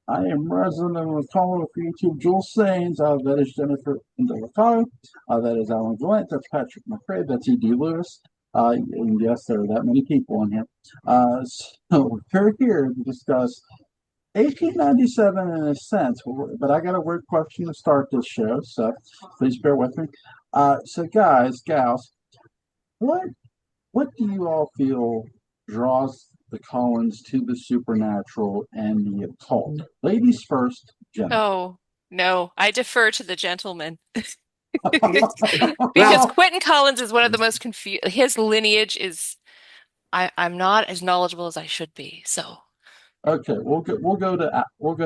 I am resident of Colorado for YouTube. Jules Sains, that is Jennifer Indelicato, that is Alan Gallant, that's Patrick McCray, that's E.D. Lewis. And yes, there are that many people in here. So we're here to discuss 1897 in a sense, but I got a weird question to start this show, so please bear with me. So guys, gals, what what do you all feel draws the Collins to the supernatural and the occult? Ladies first, Jennifer. Oh, no, I defer to the gentleman. Because Well, Quentin Collins is one of the most confused. His lineage is, I'm not as knowledgeable as I should be. So, Okay, we'll go to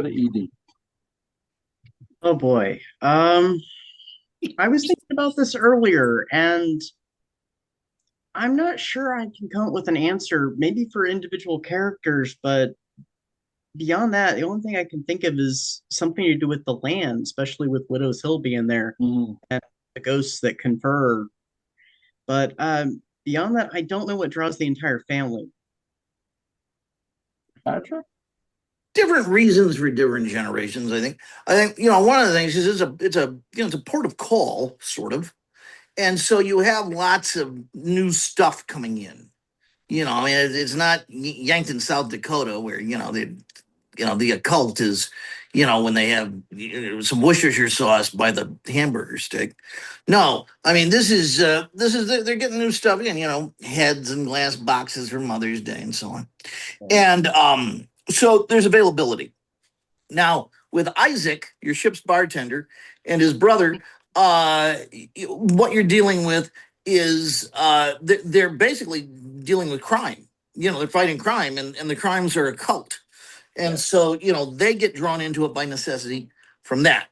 ED. oh boy. I was thinking about this earlier, and I'm not sure I can come up with an answer, maybe for individual characters, but beyond that, the only thing I can think of is something to do with the land, especially with Widow's Hill being there, Mm, the ghosts that confer. But beyond that, I don't know what draws the entire family. Patrick? different reasons for different generations. I think one of the things is it's a port of call, sort of, and so you have lots of new stuff coming in. I mean, it's not Yankton, South Dakota, where the occult is, when they have some Worcestershire sauce by the hamburger stick. No, I mean this is they're getting new stuff in, heads and glass boxes for Mother's Day and so on, and so there's availability. Now, with Isaac, your ship's bartender, and his brother, what you're dealing with is they're basically dealing with crime. They're fighting crime, and the crimes are a cult. And Yes. so, they get drawn into it by necessity from that.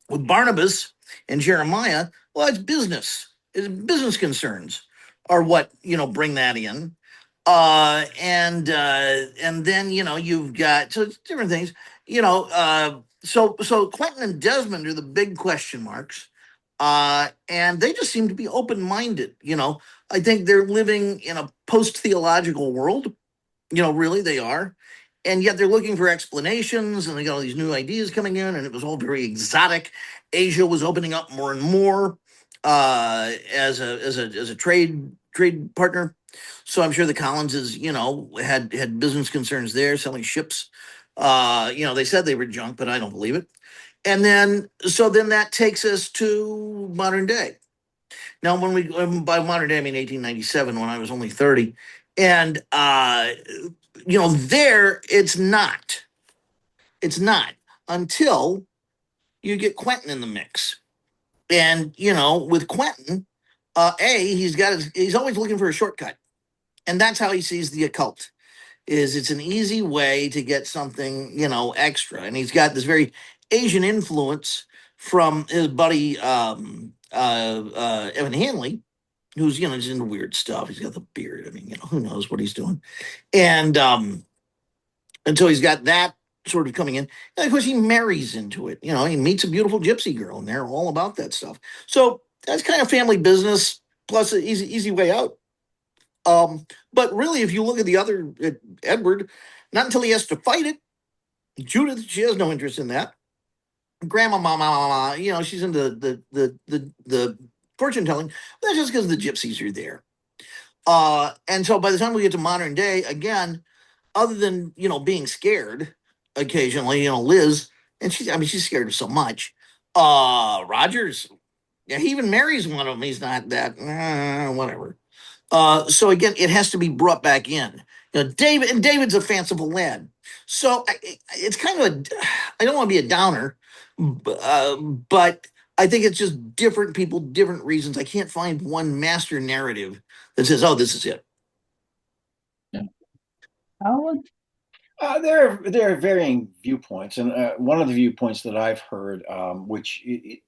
With Barnabas and Jeremiah, well, it's business. It's business concerns are what, bring that in. And then you've got, so it's different things. So Quentin and Desmond are the big question marks. And they just seem to be open-minded. I think they're living in a post-theological world. Really they are. And yet they're looking for explanations, and they got all these new ideas coming in, and it was all very exotic. Asia was opening up more and more as a trade partner. So I'm sure the Collinses, had business concerns there, selling ships. They said they were junk, but I don't believe it. And then that takes us to modern day. Now, by modern day, I mean 1897, when I was only 30, and there it's not until you get Quentin in the mix, and with Quentin, he's always looking for a shortcut, and that's how he sees the occult. Is it's an easy way to get something extra, and he's got this very Asian influence from his buddy Evan Hanley, who's just into weird stuff. He's got the beard. I mean, who knows what he's doing, and until he's got that sort of coming in, and of course he marries into it. He meets a beautiful gypsy girl, and they're all about that stuff. So that's kind of family business, plus an easy way out. But really, if you look at the other Edward, not until he has to fight it. Judith, she has no interest in that. Grandma, mama, she's into the fortune telling. That's just because the gypsies are there. And so by the time we get to modern day, again, other than being scared occasionally, Liz, and she's scared of so much. Rogers, yeah, he even marries one of them. He's not that whatever. So again, it has to be brought back in. David's a fanciful lad, so it's kind of a. I don't want to be a downer, but I think it's just different people, different reasons. I can't find one master narrative that says, "Oh, this is it." Yeah. Alan? There are varying viewpoints, and one of the viewpoints that I've heard, which it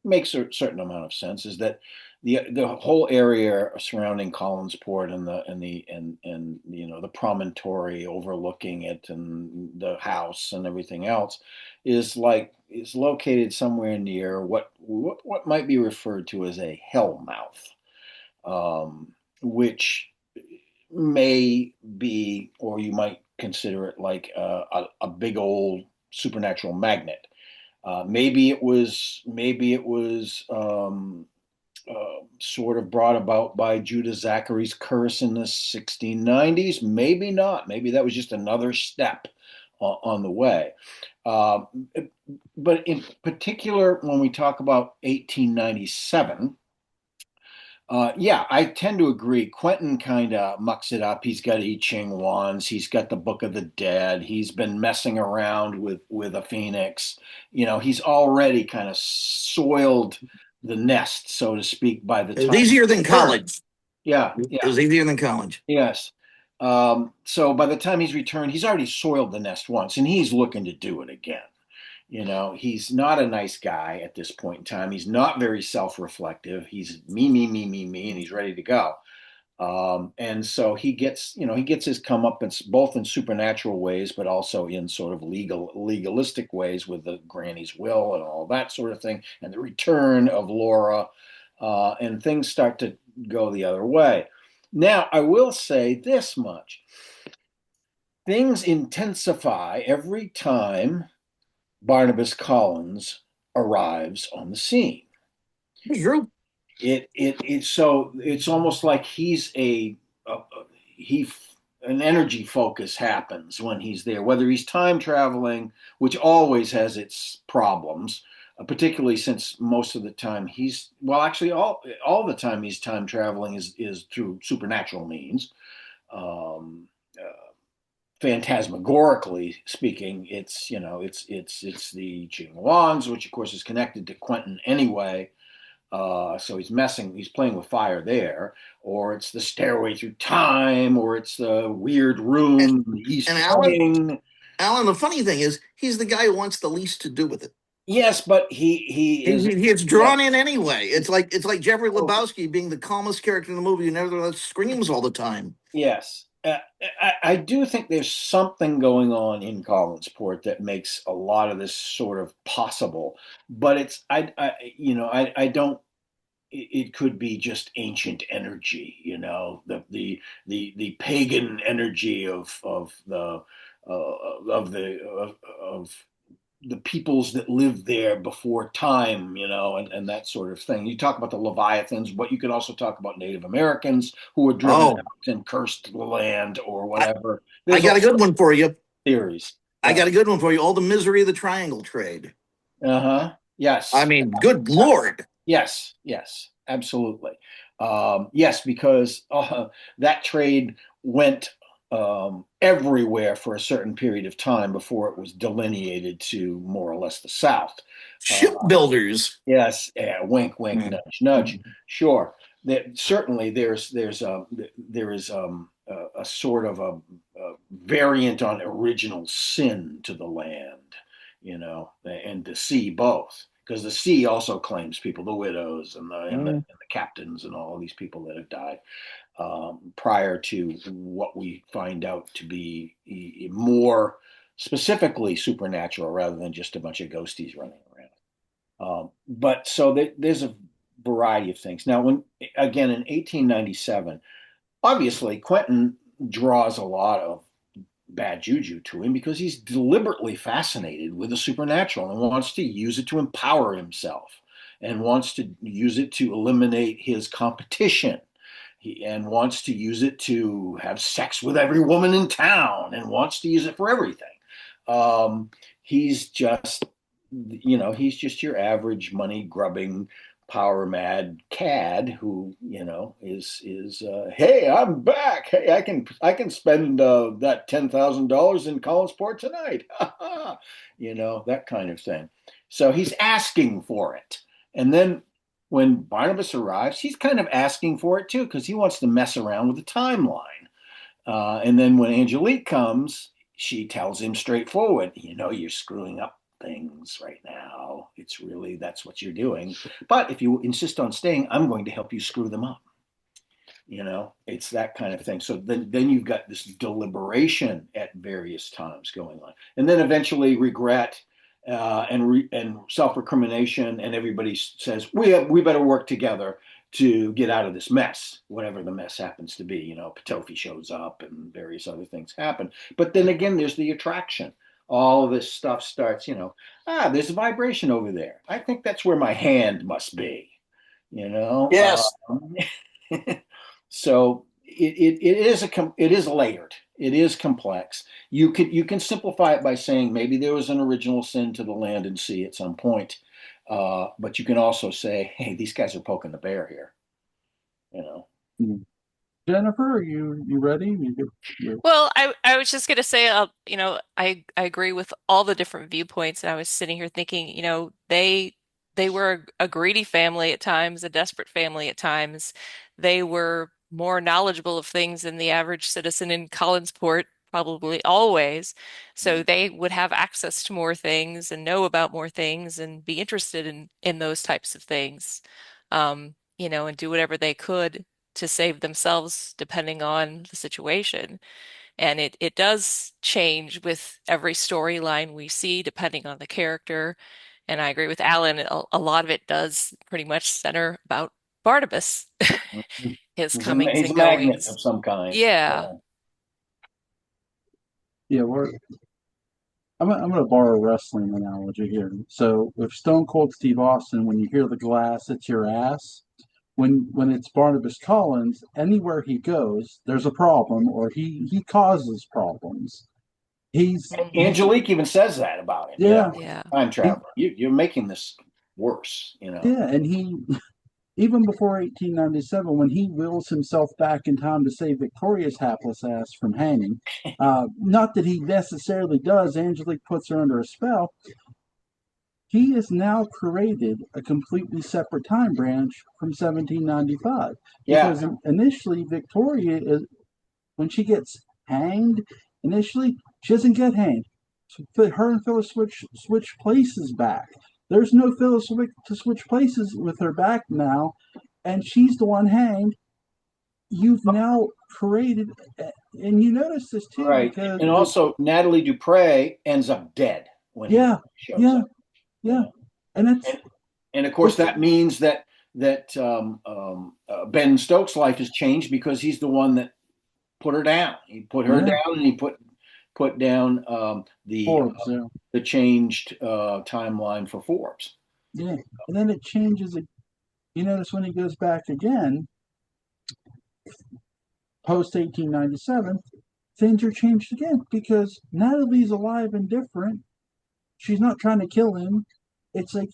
makes a certain amount of sense, is that the whole area surrounding Collinsport and the promontory overlooking it and the house and everything else is located somewhere near what might be referred to as a hell mouth, which may be, or you might consider it like a big old supernatural magnet. Maybe it was sort of brought about by Judah Zachary's curse in the 1690s. Maybe not. Maybe that was just another step on the way. Uh, but in particular, when we talk about 1897, yeah, I tend to agree. Quentin kind of mucks it up. He's got I Ching wands. He's got the Book of the Dead. He's been messing around with a phoenix. He's already kind of soiled the nest, so to speak, by the It was time. easier than college. Yeah, It yeah, was easier than college. yes. So by the time he's returned, he's already soiled the nest once, and he's looking to do it again. He's not a nice guy at this point in time. He's not very self-reflective. He's me, me, me, me, me, and he's ready to go. And so he gets his comeuppance both in supernatural ways, but also in sort of legalistic ways with the granny's will and all that sort of thing, and the return of Laura, and things start to go the other way. Now, I will say this much: things intensify every time Barnabas Collins arrives on the scene. True. So it's almost like he an energy focus happens when he's there, whether he's time traveling, which always has its problems, particularly since most of the time actually all the time he's time traveling is through supernatural means. Um, Phantasmagorically speaking, it's the Ching Wands, which of course is connected to Quentin anyway. So he's playing with fire there, or it's the stairway through time, or it's the weird room, the East And Wing. Alan, the funny thing is, he's the guy who wants the least to do with it. Yes, but he is. He gets drawn in anyway. It's like Jeffrey Lebowski being the calmest character in the movie who nevertheless screams all the time. Yes. I do think there's something going on in Collinsport that makes a lot of this sort of possible, but I don't. It could be just ancient energy, the pagan energy of the peoples that lived there before time, and that sort of thing. You talk about the Leviathans, but you could also talk about Native Americans who were driven out and cursed the land or whatever. I got a good one for you. Theories. I got a good one for you. All the misery of the triangle trade. Uh-huh. Yes. I mean, good Lord. Yes, absolutely. Yes, because that trade went everywhere for a certain period of time before it was delineated to more or less the south. Shipbuilders. Yes, wink, wink, nudge, nudge. Sure. Certainly, there is a sort of a variant on original sin to the land, and the sea both, because the sea also claims people, the widows and the captains and all of these people that have died prior to what we find out to be more specifically supernatural rather than just a bunch of ghosties running around. But so there's a variety of things. Now, again in 1897, obviously Quentin draws a lot of bad juju to him because he's deliberately fascinated with the supernatural and wants to use it to empower himself and wants to use it to eliminate his competition. And wants to use it to have sex with every woman in town and wants to use it for everything. He's just your average money grubbing, power mad cad who is hey, I'm back. Hey, I can spend that $10,000 in Collinsport tonight. That kind of thing. So he's asking for it, and then when Barnabas arrives, he's kind of asking for it too because he wants to mess around with the timeline. And then when Angelique comes, she tells him straightforward, you're screwing up things right now. That's what you're doing. But if you insist on staying, I'm going to help you screw them up. It's that kind of thing. So then you've got this deliberation at various times going on. And then eventually regret and self-recrimination, and everybody says, we better work together. to get out of this mess, whatever the mess happens to be. You know, Pitofi shows up and various other things happen. But then again, there's the attraction. All of this stuff starts, there's a vibration over there. I think that's where my hand must be, you know? Yes. So it is layered. It is complex. You can simplify it by saying maybe there was an original sin to the land and sea at some point. But you can also say, hey, these guys are poking the bear here, you know. Jennifer, are you ready? Well, I was just gonna say, I agree with all the different viewpoints, and I was sitting here thinking, they were a greedy family at times, a desperate family at times. They were more knowledgeable of things than the average citizen in Collinsport, probably always. So they would have access to more things and know about more things and be interested in those types of things, and do whatever they could to save themselves depending on the situation. And it does change with every storyline we see depending on the character. And I agree with Alan, a lot of it does pretty much center about Barnabas, his comings He's a and magnet goings. of some kind. Yeah. Yeah, I'm going to borrow a wrestling analogy here. So with Stone Cold Steve Austin, when you hear the glass, it's your ass. When it's Barnabas Collins, anywhere he goes, there's a problem, or he causes problems. Angelique even says that about him. Yeah. Yeah. Time traveler. You're making this worse, you know. Yeah, and even before 1897, when he wills himself back in time to save Victoria's hapless ass from hanging, not that he necessarily does, Angelique puts her under a spell. He has now created a completely separate time branch from 1795. Yeah. Because initially, Victoria, when she gets hanged, initially, she doesn't get hanged. So her and Phyllis switch places back. There's no Phyllis to switch places with her back now, and she's the one hanged. You've now created, and you notice this too, Right. because And also Natalie Dupre ends up dead when he shows up. Yeah. And that's And of course that means that Ben Stokes' life has changed because he's the one that put her down. He put her down, and he put down Forbes, the changed timeline for Forbes. Yeah, and then it changes. You notice when he goes back again, post 1897, things are changed again because Natalie's alive and different. She's not trying to kill him. It's like,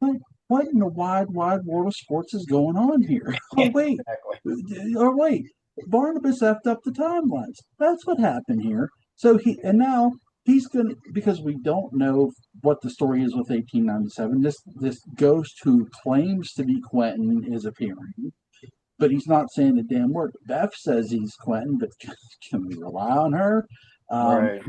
what in the wide world of sports is going on here? Oh, wait. Exactly. Oh, wait. Barnabas effed up the timelines. That's what happened here. So now he's going to, because we don't know what the story is with 1897, this ghost who claims to be Quentin is appearing, but he's not saying a damn word. Beth says he's Quentin, but can we rely on her? Right.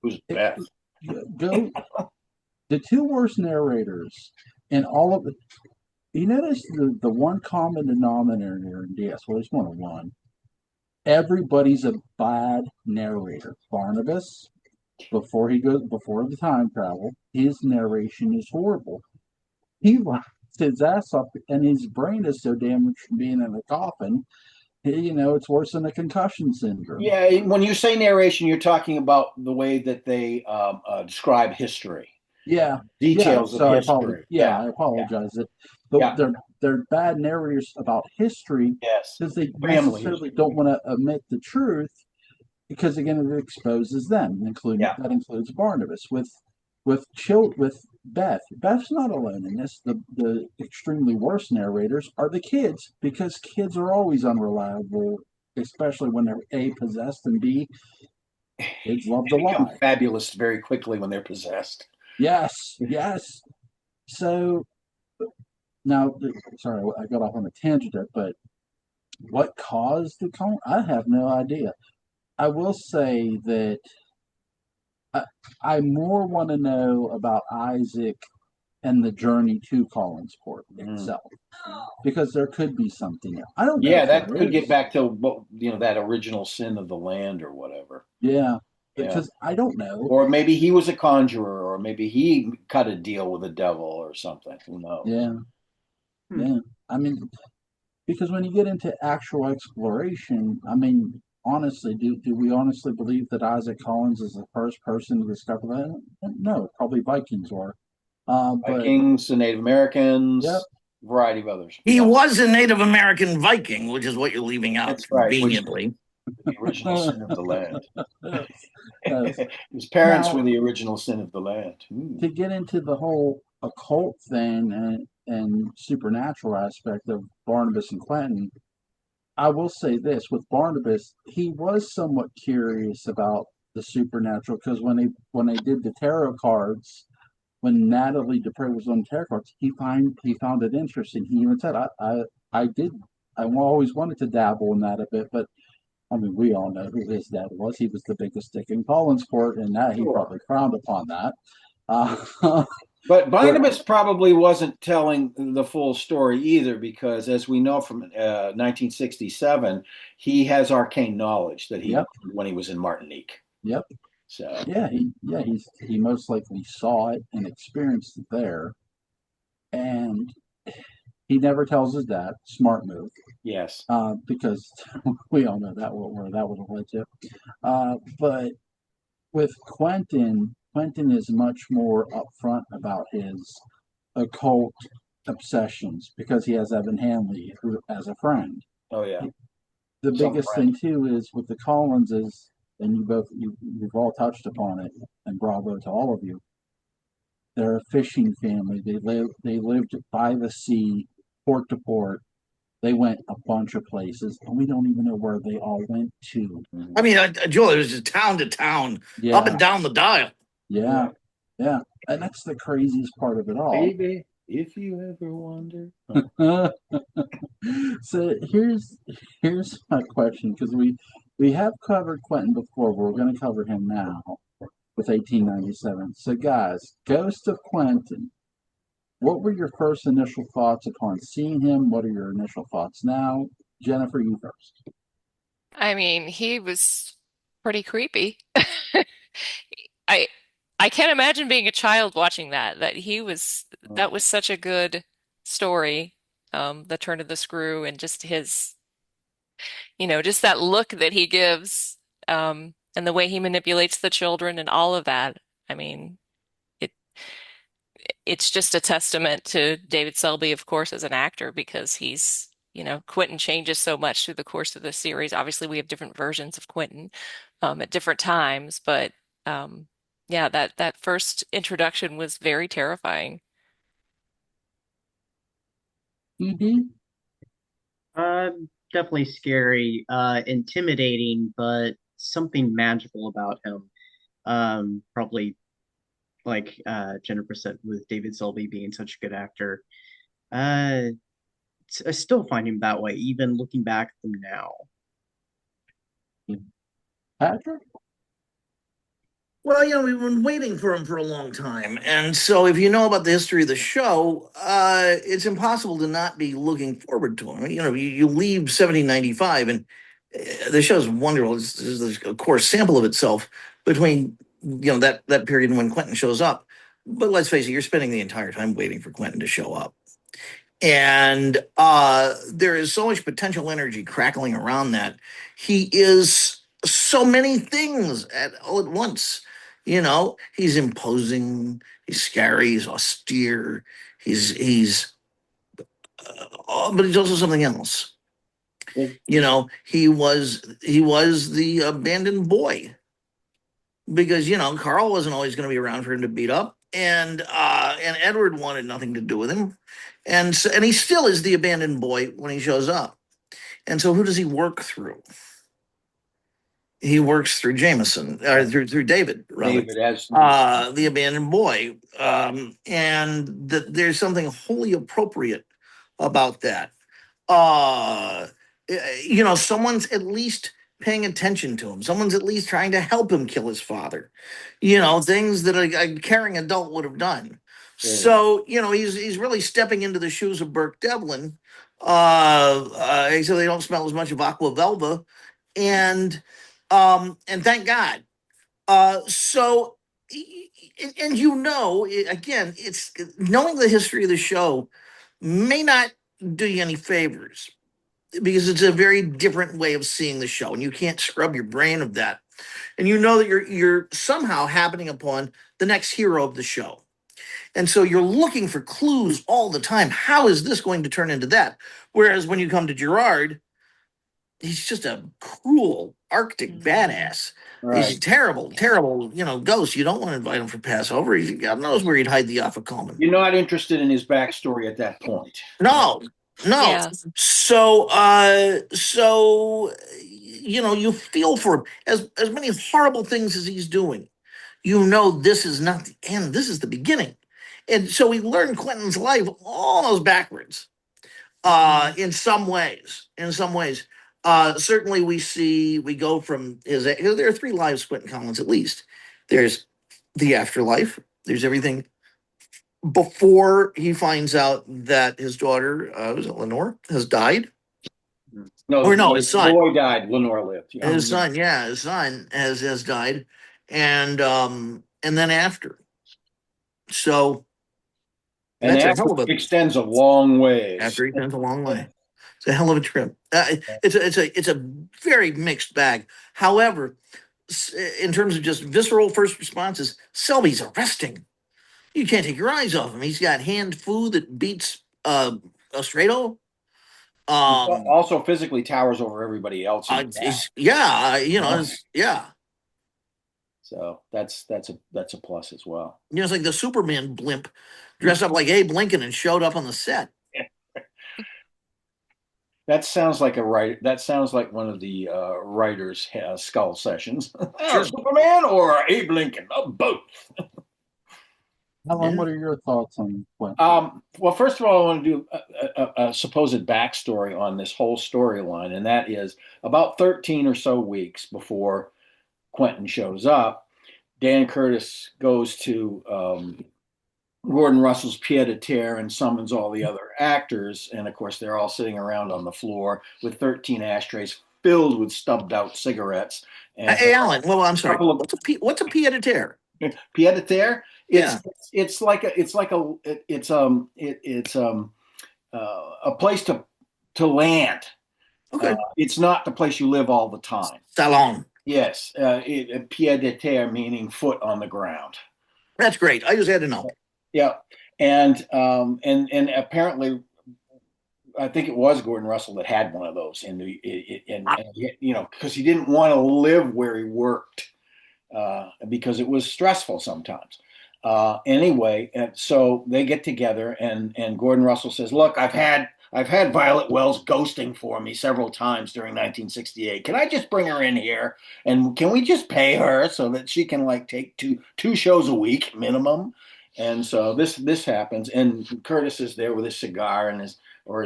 Who's Beth? The two worst narrators in all of it. You notice the one common denominator in DS. Well, there's more than one. Everybody's a bad narrator. Barnabas, before the time travel, his narration is horrible. He laughs his ass off, and his brain is so damaged from being in a coffin. It's worse than a concussion syndrome. Yeah, when you say narration, you're talking about the way that they describe history. Yeah, details of history. I apologize. They're bad narrators about history. Yes, because they necessarily don't want to admit the truth, because again it exposes them, that includes Barnabas with Beth. Beth's not alone in this. The extremely worst narrators are the kids, because kids are always unreliable, especially when they're possessed, and B, kids love to lie. Fabulous very quickly when they're possessed. Yes. So now, sorry, I got off on a tangent there, but what caused the I have no idea. I will say that I more want to know about Isaac and the journey to Collinsport itself, because there could be something else. I don't know. Yeah, that could get back to that original sin of the land or whatever. Yeah. Because I don't know. Or maybe he was a conjurer, or maybe he cut a deal with the devil or something. Who knows? Yeah. Yeah. I mean, because when you get into actual exploration, I mean, honestly, do we honestly believe that Isaac Collins is the first person to discover that? No, probably Vikings were. But Vikings, the Native yep, Americans, variety of others. He Yeah, was a Native American Viking, which is what you're leaving out that's right. Which conveniently. the original sin of the land. yes. His parents were Now, the original sin of the land. to get into the whole occult thing and supernatural aspect of Barnabas and Quentin, I will say this with Barnabas, he was somewhat curious about the supernatural because when they did the tarot cards, when Natalie Dupre was on tarot cards, he found it interesting. He even said, I did I always wanted to dabble in that a bit, but I mean we all know who his dad was. He was the biggest stick in Collinsport, and that he Sure. probably frowned upon that. But But Barnabas probably wasn't telling the full story either, because as we know from 1967, he has arcane knowledge that he yep, learned when he was in Martinique. yep. So He most likely saw it and experienced it there, and he never tells his dad. Smart move, yes, because we all know that where that would have led to. But with Quentin, Quentin is much more upfront about his occult obsessions because he has Evan Hanley who as a friend. oh yeah, The some biggest friend. thing too is with the Collinses, and you've all touched upon it, and bravo to all of you. They're a fishing family. They lived by the sea, port to port. They went a bunch of places, and we don't even know where they all went to. I mean, Joel, it was just town to town, up and Yeah, down the dial. yeah, yeah. And that's the craziest part of it all. Baby, if you ever wonder. So here's my question, because we have covered Quentin before, but we're going to cover him now with 1897. So guys, Ghost of Quentin. What were your first initial thoughts upon seeing him? What are your initial thoughts now? Jennifer, you first. I mean, he was pretty creepy. I I can't imagine being a child watching that. That was such a good story. The turn of the screw and just his, just that look that he gives, and the way he manipulates the children and all of that. I mean, it it's just a testament to David Selby, of course, as an actor because Quentin changes so much through the course of the series. Obviously, we have different versions of Quentin at different times, but yeah, that first introduction was very terrifying. ED? Uh, Definitely scary, intimidating, but something magical about him. Probably like Jennifer said, with David Selby being such a good actor. Uh, I still find him that way, even looking back at them now. Patrick? Well, we've been waiting for him for a long time. And so if you know about the history of the show, it's impossible to not be looking forward to him. You leave 1795 and the show's wonderful. It's of course, sample of itself between, that period when Quentin shows up. But let's face it, you're spending the entire time waiting for Quentin to show up. And there is so much potential energy crackling around that. He is so many things all at once. He's imposing, he's scary, he's austere, but he's also something else. He was the abandoned boy because Carl wasn't always going to be around for him to beat up, and Edward wanted nothing to do with him, and he still is the abandoned boy when he shows up. And so, who does he work through? He works through Jameson, or through David, rather, David as the abandoned boy, and there's something wholly appropriate about that. Uh, Someone's at least paying attention to him. Someone's at least trying to help him kill his father. Things that a caring adult would have done. Yeah. So he's really stepping into the shoes of Burke Devlin, so they don't smell as much of Aqua Velva, and thank God. So, and again, it's knowing the history of the show may not do you any favors, because it's a very different way of seeing the show, and you can't scrub your brain of that. And you know that you're somehow happening upon the next hero of the show. And so you're looking for clues all the time. How is this going to turn into that? Whereas when you come to Gerard, he's just a cruel Arctic badass. He's a Right. terrible, terrible, ghost. You don't want to invite him for Passover. God knows where he'd hide the Afikoman. You're not interested in his backstory at that point. No, no. Yeah. So you feel for him. As many horrible things as he's doing. This is not the end. This is the beginning. And so we learn Quentin's life almost backwards. In some ways. Certainly we go from there are three lives, Quentin Collins, at least. There's the afterlife. There's everything before he finds out that his daughter, was it Lenore, has died. No, his son. The boy died. Lenore lived. His son has died, and then after. So and that's a after hell of a extends a long way. After he spends a long way. It's a hell of a trip. It's a very mixed bag. However, in terms of just visceral first responses, Selby's arresting. You can't take your eyes off him. He's got hand food that beats Ostredo. Also physically towers over everybody else. Yeah. So that's a plus as well. It's like the Superman blimp dressed up like Abe Lincoln and showed up on the set. That sounds like That sounds like one of the writers' skull sessions. Sure. Superman or Abe Lincoln? Both. Alan, what are your thoughts on Quentin? Well, first of all, I want to do a supposed backstory on this whole storyline, and that is about 13 or so weeks before Quentin shows up, Dan Curtis goes to Gordon Russell's pied-à-terre and summons all the other actors, and of course they're all sitting around on the floor with 13 ashtrays filled with stubbed out cigarettes. And hey, Alan. Well, I'm sorry. What's a pied-à-terre? Pied-à-terre? It's a place to land. Okay. It's not the place you live all the time. Salon. Yes, pied-à-terre meaning foot on the ground. That's great. I just had to know. Yeah, and apparently, I think it was Gordon Russell that had one of those because he didn't want to live where he worked because it was stressful sometimes. Anyway, and so they get together, and Gordon Russell says, "Look, I've had Violet Wells ghosting for me several times during 1968. Can I just bring her in here, and can we just pay her so that she can take two shows a week minimum?" And so this happens, and Curtis is there with his cigar and his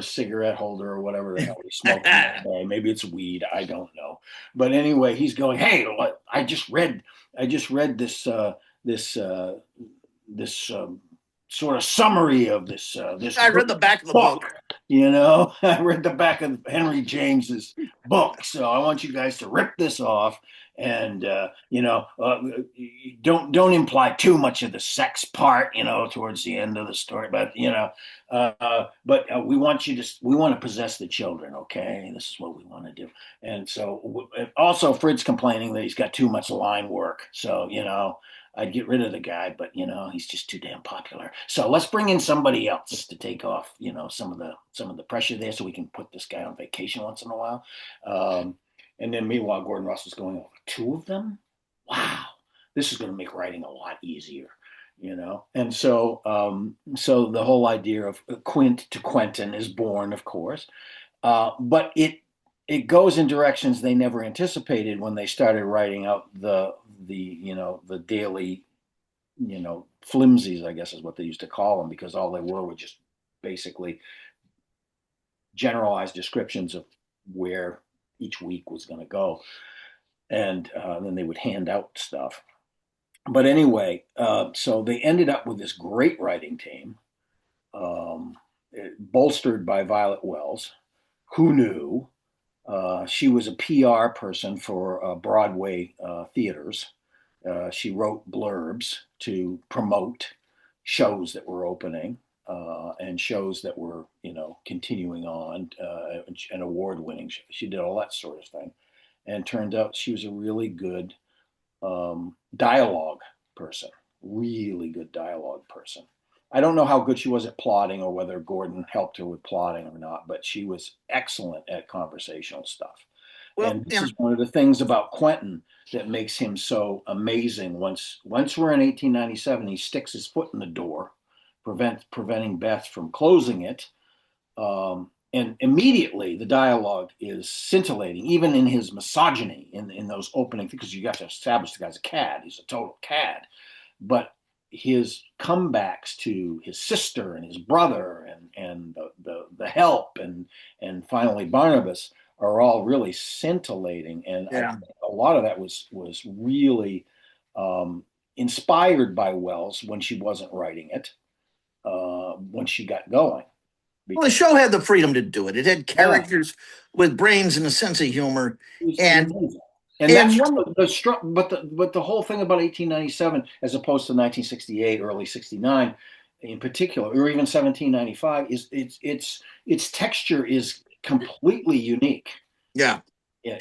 cigarette holder or whatever the hell he's smoking that day. Maybe it's weed, I don't know. But anyway, he's going, "Hey, I just read this sort of summary of this. I read the back of the book. I read the back of Henry James's book. So I want you guys to rip this off, and don't imply too much of the sex part, towards the end of the story. But we want to possess the children. Okay, this is what we want to do. And so also Frid's complaining that he's got too much line work. So I'd get rid of the guy, but he's just too damn popular. So let's bring in somebody else to take off, some of the pressure there, so we can put this guy on vacation once in a while. And then meanwhile, Gordon Russell's going, over two of them. Wow, this is going to make writing a lot easier, And so the whole idea of Quint to Quentin is born, of course, but it goes in directions they never anticipated when they started writing out the daily, flimsies, I guess is what they used to call them, because all they were just basically generalized descriptions of where each week was going to go. And then they would hand out stuff. But anyway, so they ended up with this great writing team, bolstered by Violet Wells, who knew. She was a PR person for Broadway theaters. She wrote blurbs to promote shows that were opening. and shows that were, continuing on, and award winning. She did all that sort of thing, and turned out she was a really good dialogue person, really good dialogue person. I don't know how good she was at plotting or whether Gordon helped her with plotting or not, but she was excellent at conversational stuff. Well, And this is one of the things about Quentin that makes him so amazing. Once we're in 1897, he sticks his foot in the door, preventing Beth from closing it. And immediately the dialogue is scintillating, even in his misogyny in those opening, because you got to establish the guy's a cad. He's a total cad. But his comebacks to his sister and his brother and the help and finally Barnabas are all really scintillating. And yeah. a lot of that was really inspired by Wells when she wasn't writing it, when she got going. Well, the show had the freedom to do it. It had characters with brains and a sense of humor, and that's one, but the whole thing about 1897 as opposed to 1968, early 69 in particular, or even 1795, is its texture is completely unique. Yeah. Yeah.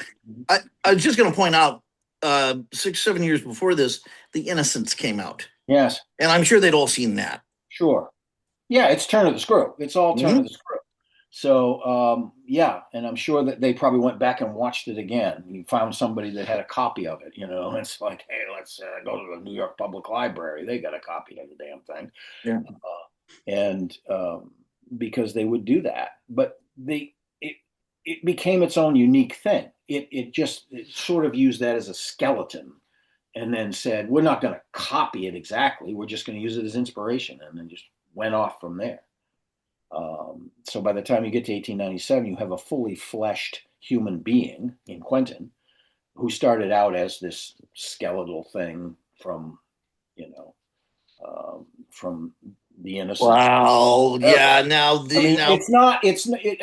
I was just going to point out, 6-7 years before this, The Innocents came out. Yes. And I'm sure they'd all seen that. Sure. Yeah, it's turn of the screw. It's all turn of the screw. So, yeah, and I'm sure that they probably went back and watched it again. You found somebody that had a copy of it, and it's like, hey, let's go to the New York Public Library. They got a copy of the damn thing. Yeah. And because they would do that. But it became its own unique thing. It sort of used that as a skeleton and then said, we're not going to copy it exactly. We're just going to use it as inspiration, and then just went off from there. So by the time you get to 1897, you have a fully fleshed human being in Quentin, who started out as this skeletal thing from the Innocents. Wow. Yeah. Now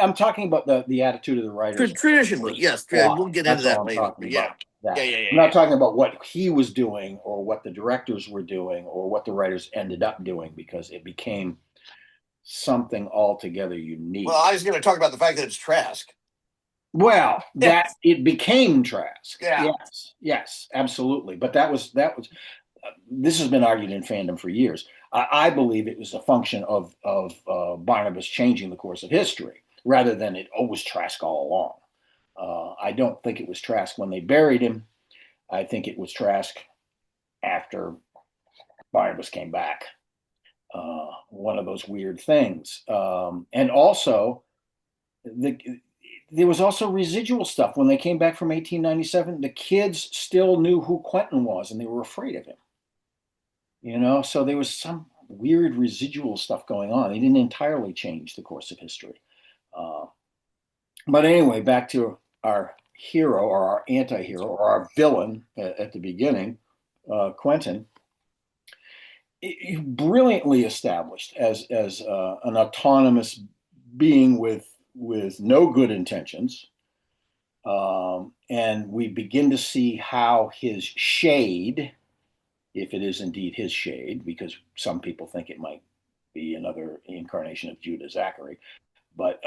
I'm talking about the attitude of the writers. Traditionally, yes. We'll get into that later. Yeah. I'm not talking about what he was doing or what the directors were doing or what the writers ended up doing, because it became something altogether unique. Well, I was going to talk about the fact that it's Trask. Well, that it became Trask. Yeah. Yes, absolutely. But that was. This has been argued in fandom for years. I believe it was a function of Barnabas changing the course of history rather than it was Trask all along. I don't think it was Trask when they buried him. I think it was Trask after Barnabas came back. One of those weird things. And also, there was also residual stuff. When they came back from 1897, the kids still knew who Quentin was, and they were afraid of him. So there was some weird residual stuff going on. They didn't entirely change the course of history. But anyway, back to our hero, or our anti-hero, or our villain at the beginning, Quentin. Brilliantly established as an autonomous being with no good intentions, and we begin to see how his shade, if it is indeed his shade, because some people think it might be another incarnation of Judah Zachary, but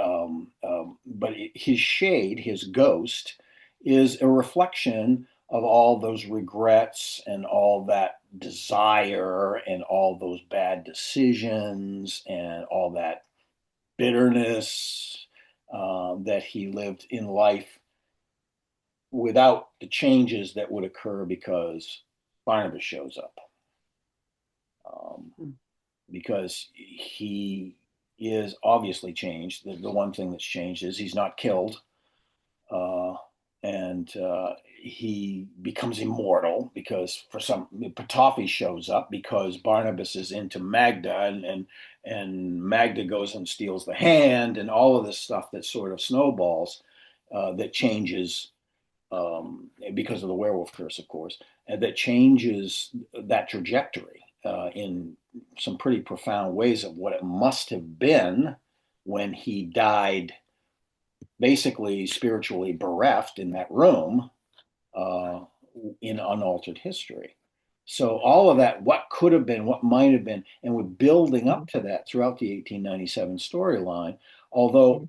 his shade, his ghost, is a reflection of all those regrets and all that desire and all those bad decisions and all that bitterness that he lived in life without the changes that would occur because Barnabas shows up. Because he is obviously changed. The one thing that's changed is he's not killed. And he becomes immortal because Ptolemy shows up because Barnabas is into Magda, and Magda goes and steals the hand, and all of this stuff that sort of snowballs, that changes because of the werewolf curse, of course, and that changes that trajectory in some pretty profound ways of what it must have been when he died, basically spiritually bereft in that room in unaltered history. So all of that, what could have been, what might have been, and we're building up to that throughout the 1897 storyline. Although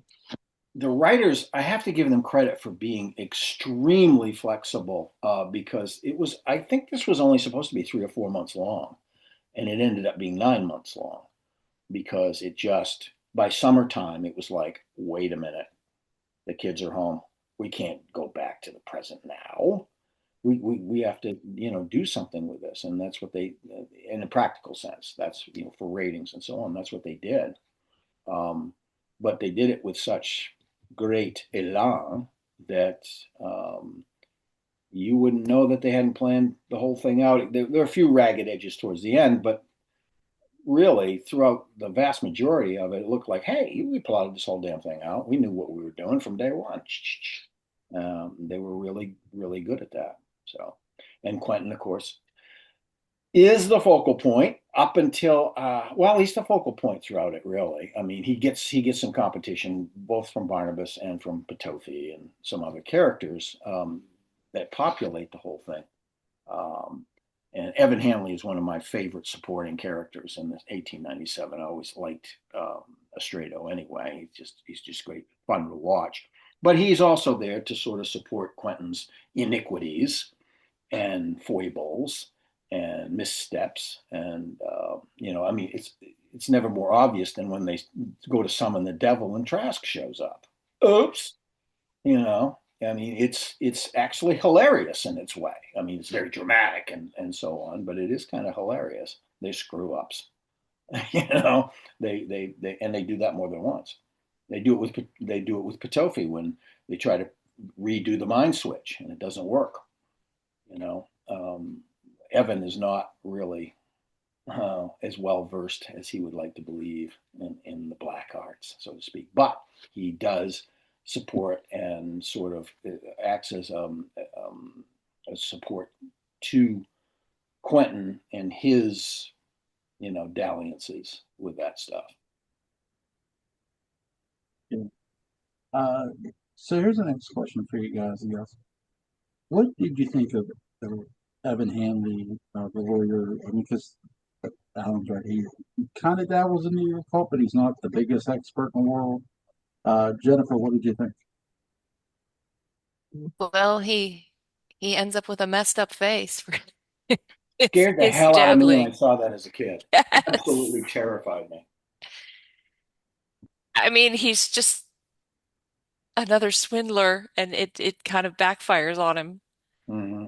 the writers, I have to give them credit for being extremely flexible because I think this was only supposed to be 3 or 4 months long, and it ended up being 9 months long because by summertime, it was like, wait a minute, the kids are home. We can't go back to the present now. We have to do something with this, and that's what they, in a practical sense, that's for ratings and so on, that's what they did. But they did it with such great elan that you wouldn't know that they hadn't planned the whole thing out. There are a few ragged edges towards the end, but really throughout the vast majority of it, it looked like, hey, we plotted this whole damn thing out. We knew what we were doing from day one. They were really, really good at that. So, and Quentin, of course, is the focal point up until well, he's the focal point throughout it, really. I mean, he gets some competition both from Barnabas and from Petofi and some other characters that populate the whole thing. And Evan Hanley is one of my favorite supporting characters in this 1897. I always liked Estredo anyway. He's just great fun to watch. But he's also there to sort of support Quentin's iniquities and foibles and missteps. And I mean, it's never more obvious than when they go to summon the devil and Trask shows up. Oops, I mean, it's actually hilarious in its way. I mean, it's very dramatic and so on, but it is kind of hilarious. They screw ups, they do that more than once. They do it with Petofi when they try to redo the mind switch and it doesn't work. Evan is not really as well versed as he would like to believe in the black arts, so to speak, but he does support and sort of acts as a support to Quentin and his dalliances with that stuff. Yeah. So here's the next question for you guys. What did you think of Evan Hanley, the lawyer? I mean, because Alan's right, he kind of dabbles in the occult, but he's not the biggest expert in the world. Jennifer, what did you think? Well, he ends up with a messed up face for Scared the his hell out of me when I dabbling. saw that as a kid. Yes. Absolutely terrified me. I mean, he's just another swindler, and it kind of backfires on him. Mm-hmm.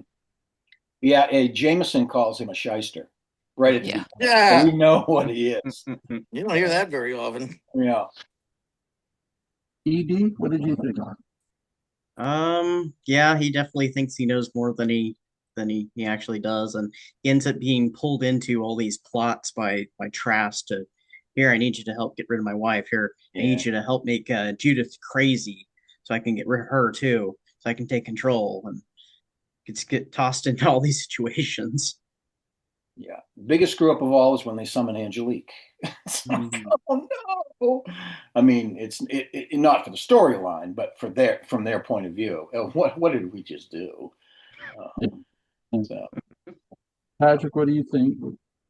Yeah, Jameson calls him a shyster right at the Yeah. beginning. So Yeah, we know what he is. you don't hear that very often. Yeah. ED, what did you think? Yeah, he definitely thinks he knows more than he actually does, and he ends up being pulled into all these plots by Trask to, here, I need you to help get rid of my wife. Here, I need you to help make Judith crazy so I can get rid of her too, so I can take control, and get tossed into all these situations. Yeah. Biggest screw up of all is when they summon Angelique. It's like, oh no. I mean, it's not for the storyline, but from their point of view. What did we just do? So Patrick, what do you think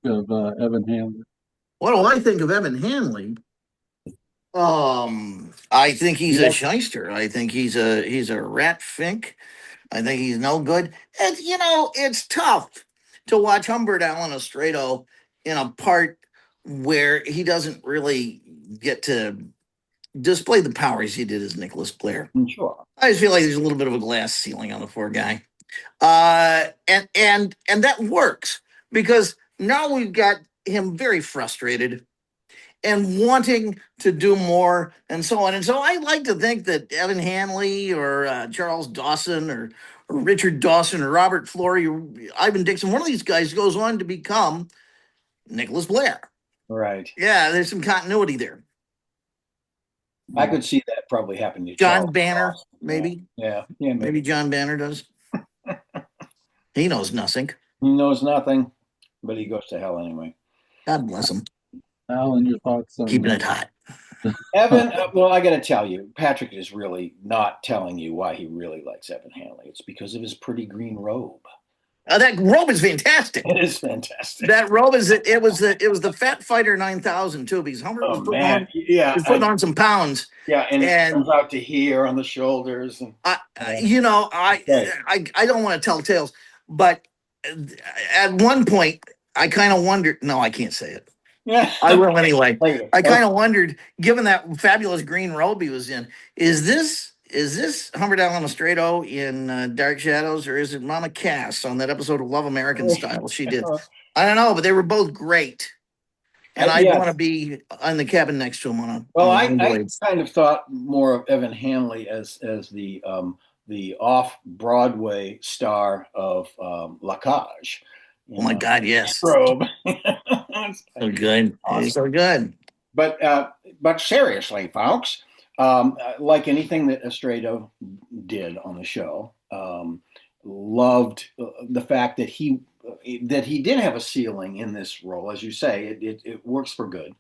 of Evan Hanley? What do I think of Evan Hanley? I think he's a shyster. I think he's a rat fink. I think he's no good. And it's tough to watch Humbert Allen Estredo in a part where he doesn't really get to display the powers he did as Nicholas Blair. sure. I just feel like there's a little bit of a glass ceiling on the poor guy. And that works because now we've got him very frustrated and wanting to do more and so on. And so I like to think that Evan Hanley or Charles Dawson or Richard Dawson or Robert Flory or Ivan Dixon, one of these guys goes on to become Nicholas Blair. Right. Yeah, there's some continuity there. I could see that probably happening to John Charles Banner, Dawson. maybe. Yeah. Maybe John Banner does. He knows nothing. He knows nothing, but he goes to hell anyway. God bless him. Alan, your thoughts on Keeping it hot. Evan, well, I got to tell you, Patrick is really not telling you why he really likes Evan Hanley. It's because of his pretty green robe. That robe is fantastic. It is fantastic. That robe is it was the Fat Fighter 9000 too, because Humbert Oh man, yeah, was putting on some pounds, and it and comes out to here on the shoulders, and you know, Right. I don't want to tell tales, but at one point I kind of wondered. No, I can't say it. yeah, I will anyway. later. I kind of wondered, given that fabulous green robe he was in, is this Humbert Allen Estrado in Dark Shadows, or is it Mama Cass on that episode of Love American Style she did? I don't know, but they were both great, and I'd yes. want to be on the cabin next to him on a. Well, on a I rollerblade. kind of thought more of Evan Hanley as the off Broadway star of La Cage. Oh my God, yes, Robe. so good, Awesome. so good. But seriously, folks, like anything that Estrado did on the show, loved the fact that he did have a ceiling in this role. As you say, it works for good.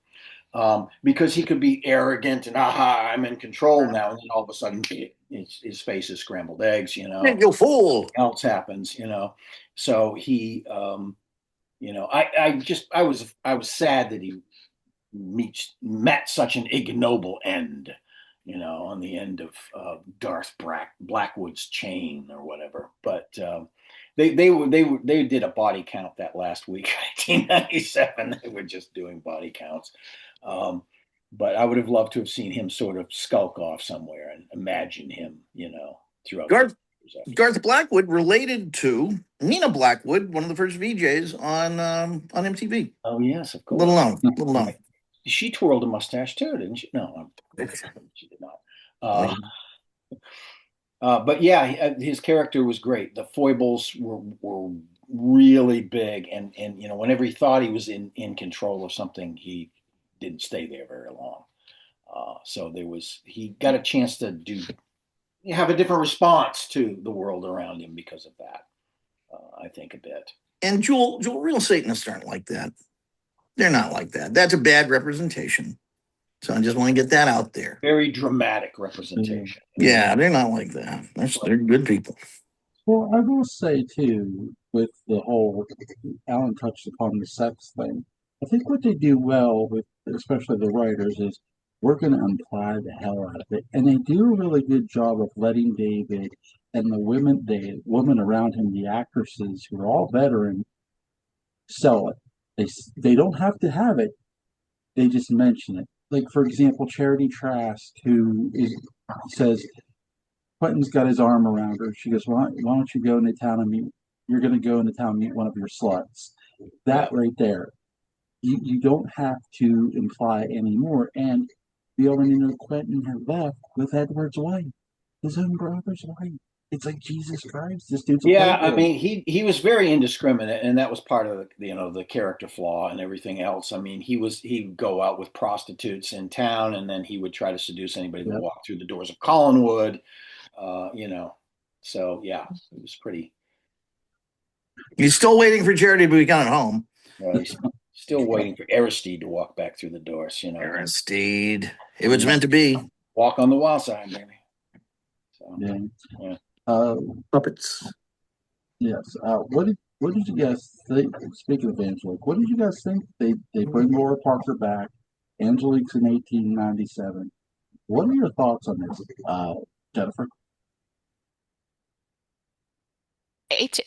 Because he could be arrogant and I'm in control now, and then all of a sudden his face is scrambled eggs, you fool. else happens, so he I was sad that he met such an ignoble end, on the end of Darth Blackwood's chain or whatever. But they did a body count that last week, 1997. They were just doing body counts. But I would have loved to have seen him sort of skulk off somewhere and imagine him, throughout. Garth Blackwood related to Nina Blackwood, one of the first VJs on MTV. Oh yes, of course. Little known. She twirled a mustache too, didn't she? No, she did not. But yeah, his character was great. The foibles were really big, and whenever he thought he was in control of something, he didn't stay there very long. So he got a chance to have a different response to the world around him because of that. I think a bit. And Jewel, real Satanists aren't like that. They're not like that. That's a bad representation. So I just want to get that out there. Very dramatic representation. Yeah, they're not like that. They're good people. Well, I will say too, with the whole Alan touched upon the sex thing. I think what they do well with, especially the writers, is we're going to imply the hell out of it, and they do a really good job of letting David and the women around him, the actresses who are all veteran, sell it. They don't have to have it; they just mention it. Like for example, Charity Trask, says Quentin's got his arm around her. She goes, why don't you go into town and meet? You're going to go into town and meet one of your sluts. That right there. You don't have to imply anymore. And we already know Quentin had left with Edward's wife, his own brother's wife. It's like, Jesus Christ, this dude's a Yeah, playboy. I mean, he was very indiscriminate, and that was part of the character flaw and everything else. I mean, he'd go out with prostitutes in town, and then he would try to seduce anybody that walked through the doors of Collinwood. So yeah, it was pretty. He's still waiting for Charity to be coming home. He's still waiting for Aristide to walk back through the doors. Aristide, it was meant to be. Walk on the wild side, baby. So, yeah. Puppets. Yes. What did you guys think? Speaking of Angelique, what did you guys think? They bring Laura Parker back. Angelique's in 1897. What are your thoughts on this, Jennifer?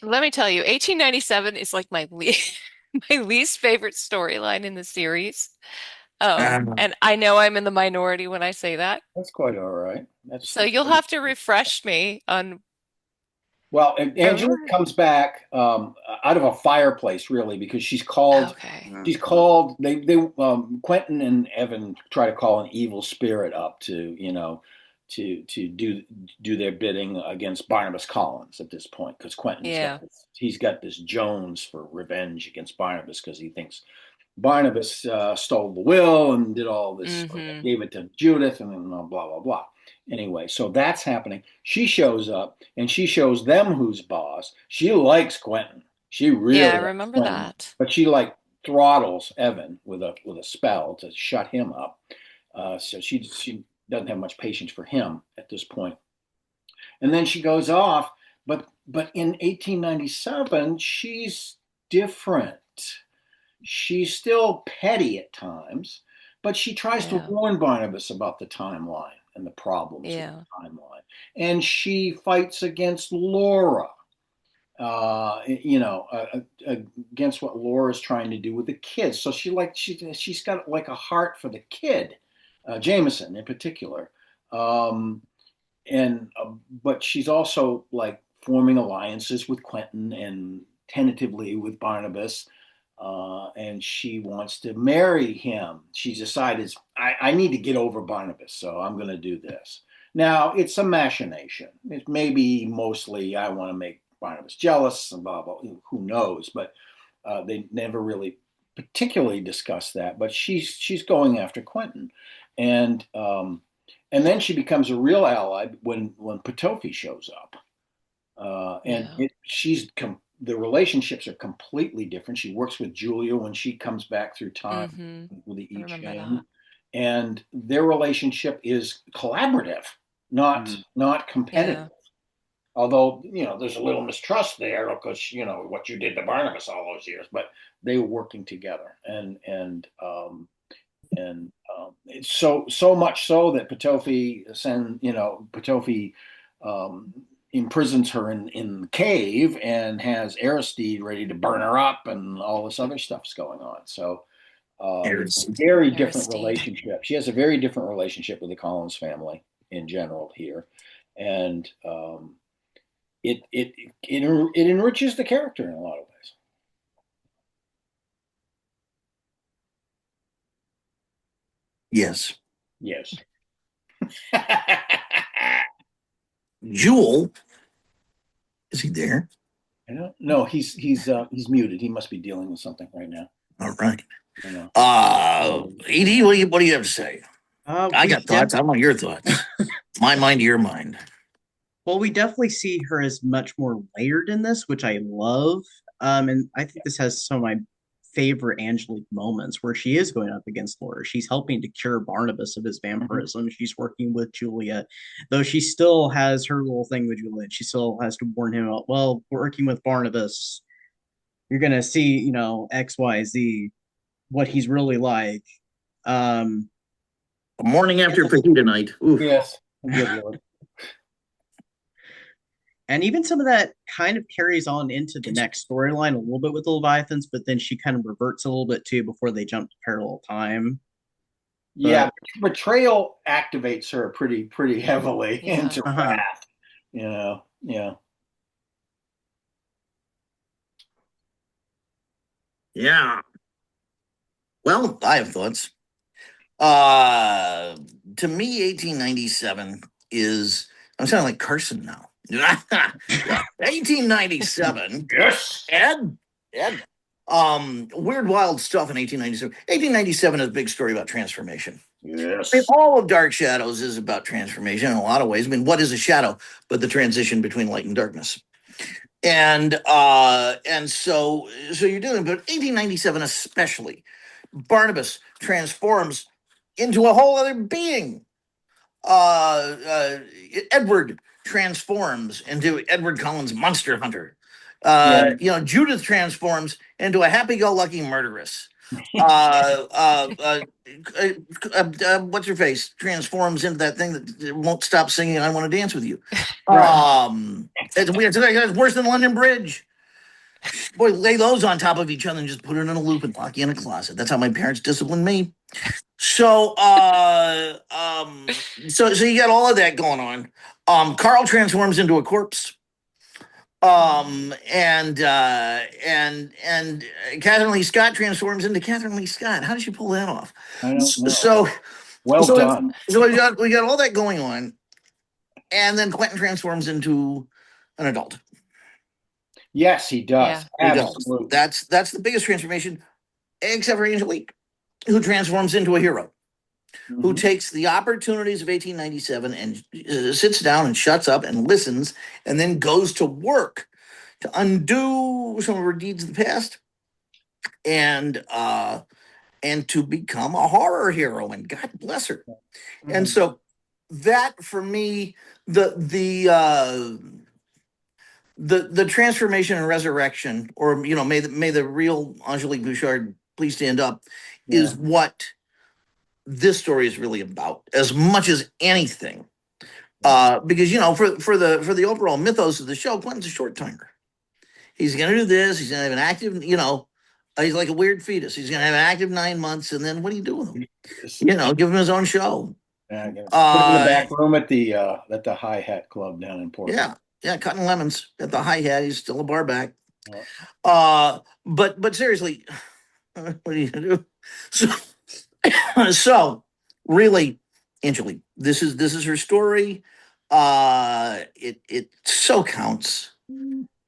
Let me tell you, 1897 is like my least favorite storyline in the series. And I know I'm in the minority when I say that. That's quite all right. So you'll have to refresh me on. Well, Angelique comes back out of a fireplace, really, because she's called. Okay. She's called. They Quentin and Evan try to call an evil spirit up to to do their bidding against Barnabas Collins at this point, because he's got this Jones for revenge against Barnabas because he thinks Barnabas stole the will and did all this, gave it to Judith, and then blah blah blah. Anyway, so that's happening. She shows up and she shows them who's boss. She likes Quentin. She really I remember Quentin, that. but she throttles Evan with a spell to shut him up. So she doesn't have much patience for him at this point. And then she goes off, but in 1897, she's different. She's still petty at times, but she tries to Yeah. warn Barnabas about the timeline and the problems with Yeah. the timeline. And she fights against Laura, against what Laura's trying to do with the kids. So she's got like a heart for the kid, Jameson in particular. Um, and But she's also like forming alliances with Quentin and tentatively with Barnabas, and she wants to marry him. She decided, I need to get over Barnabas, so I'm going to do this. Now it's a machination. It may be mostly I want to make Barnabas jealous and blah blah. Who knows? But they never really particularly discuss that. But she's going after Quentin, and and then she becomes a real ally when Potofi shows up, Yeah. the relationships are completely different. She works with Julia when she comes back through time Mm-hmm. with the I I remember Ching, that. and their relationship is collaborative, not Yeah. competitive. Although there's a little mistrust there because what you did to Barnabas all those years, but they were working together, it's so much so that Potofi um, imprisons her in the cave and has Aristide ready to burn her up, and all this other stuff's going on. So it's a very different Aristide. relationship. She has a very different relationship with the Collins family in general here, and it enriches the character in a lot of ways. Yes. Yes. Jewel, is he there? I don't know. He's muted. He must be dealing with something right now. All right. I know. Edie, what do you have to say? I got thoughts. I want your thoughts. My mind to your mind. Well, we definitely see her as much more layered in this, which I love. And I think this has some of my favorite Angelique moments where she is going up against Laura. She's helping to cure Barnabas of his vampirism. She's working with Julia, though she still has her little thing with Julia. She still has to warn him about, well, working with Barnabas, you're gonna see, X, Y, Z, what he's really like. Um, The morning after fajita night. Oof. Yes. Good Lord. And even some of that kind of carries on into the next storyline a little bit with the Leviathans, but then she kind of reverts a little bit too before they jump to parallel time. Yeah, betrayal activates her pretty heavily into wrath. Yeah. Yeah. Well, I have thoughts. To me, 1897 is, I'm sounding like Carson now. 1897. Yes. Ed. Weird, wild stuff in 1897. 1897 is a big story about transformation. Yes. I mean, all of Dark Shadows is about transformation in a lot of ways. I mean, what is a shadow but the transition between light and darkness? And so you're doing, but 1897 especially, Barnabas transforms into a whole other being. Edward transforms into Edward Collins Monster Hunter. Judith transforms into a happy-go-lucky murderess. What's her face transforms into that thing that won't stop singing "I Want to Dance with You." It's worse than London Bridge. Boy, lay those on top of each other and just put it in a loop and lock you in a closet. That's how my parents disciplined me. So you got all of that going on. Carl transforms into a corpse. And Catherine Lee Scott transforms into Catherine Lee Scott. How did you pull that off? I don't know. So done. So we got all that going on, and then Quentin transforms into an adult. Yes, he does. Yeah. Absolutely. That's the biggest transformation, except for Angelique, who transforms into a hero. Mm-hmm. Who takes the opportunities of 1897 and sits down and shuts up and listens and then goes to work to undo some of her deeds of the past and to become a horror hero, and God bless her. Mm-hmm. And so that for me, the the transformation and resurrection, or may the real Angelique Bouchard please stand up, is Yeah. what this story is really about, as much as anything. Because for the overall mythos of the show, Clinton's a short timer. He's gonna do this. He's gonna have an active, he's like a weird fetus. He's gonna have an active 9 months, and then what do you do with him? Give him his own show. Yeah, I guess. Put him in the back room at the Hi-Hat Club down in Portland. Yeah, cutting lemons at the hi-hat. He's still a bar back. Yeah. But seriously, what are you gonna do? So, so really, Angelique, this is her story. It so counts.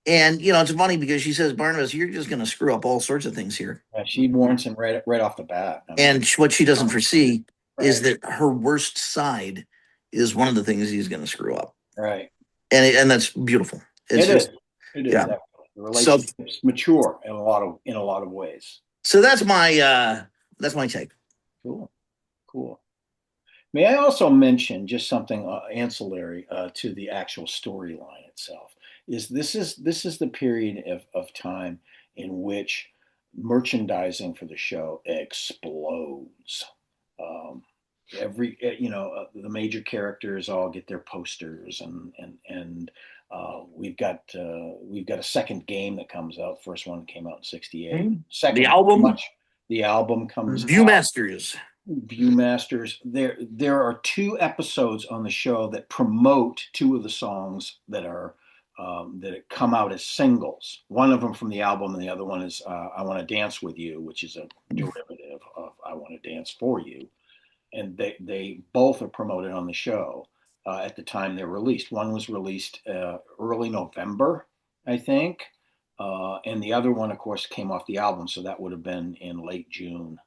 And it's funny because she says, Barnabas, you're just gonna screw up all sorts of things here. Yeah, she warns him right off the bat. And what she doesn't foresee is that her worst side is one of the things he's gonna screw up. Right. And that's beautiful. It is. Yeah. The relationship's mature in a lot of ways. So that's my take. Cool. May I also mention just something ancillary to the actual storyline itself? This is the period of time in which merchandising for the show explodes. The major characters all get their posters, and we've got a second game that comes out. First one came out in '68. Second, the album comes. Viewmasters. There are 2 episodes on the show that promote 2 of the songs that come out as singles. One of them from the album, and the other one is "I Want to Dance with You," which is a derivative of "I Want to Dance for You." And they both are promoted on the show at the time they're released. One was released early November, I think, and the other one, of course, came off the album, so that would have been in late June